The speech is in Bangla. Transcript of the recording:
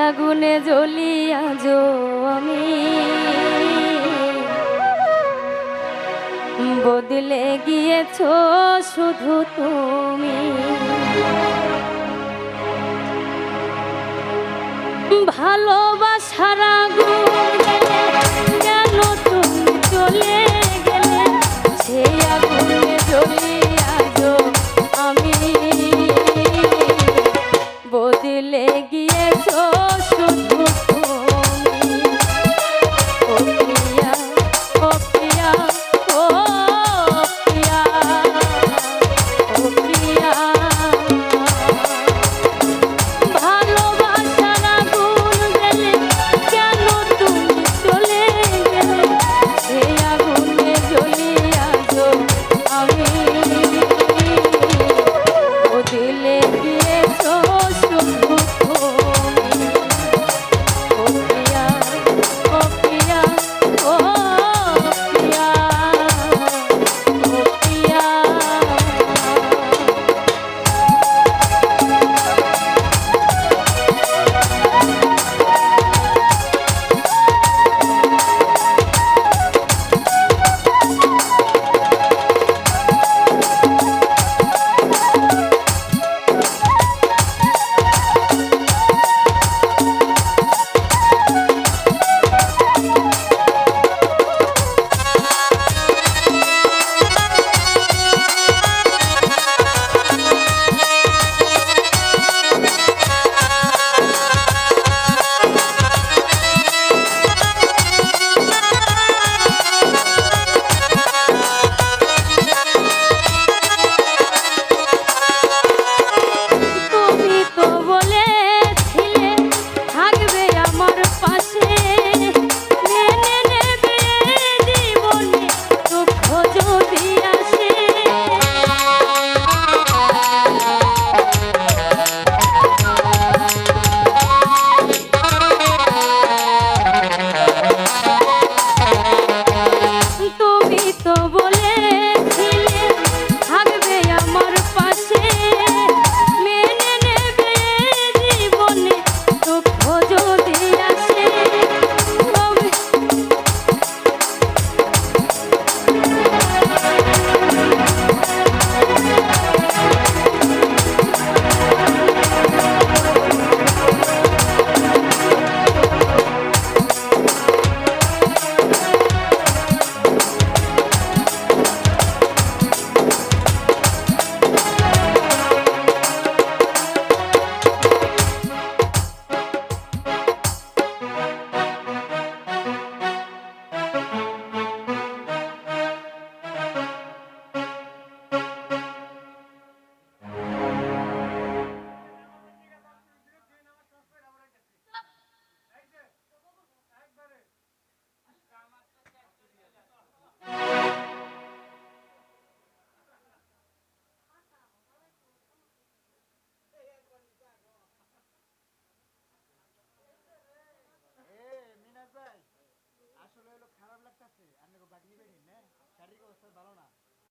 আগুনে জ্বলি আজো আমি বদলে গিয়েছো শুধু তুমি ভালোবাসার আগুন গেলে কেন তুমি চলে গেলে সেই আগুনে জ্বলি আজো আমি বদলে গিয়েছো শুধু তুমি ও প্রিয়া ও প্রিয়া ও প্রিয়া ও প্রিয়া ভালোবাসার আগুন গেলে কেন তুমি চলে গেলে সেই আগুনে জ্বলি আজো আমি বদলে গিয়েছো শুধু তুমি ও প্রিয়া ও প্রিয়া ও প্রিয়া ও প্রিয়া তুমি তো বলেছিলে থাকবে আমার পাশে মেনে নেবে জীবনে দুঃখ যদি আসে তুমি তো বলেছিলে থাকবে আমার পাশে মেনে নেবে জীবনে দুঃখ যদি আসে তবে মিনাজ ভাই আসলে হলো খারাপ লাগতাছে আপনাকে বাকি নিবেন না শারীরিক অবস্থা ভালো না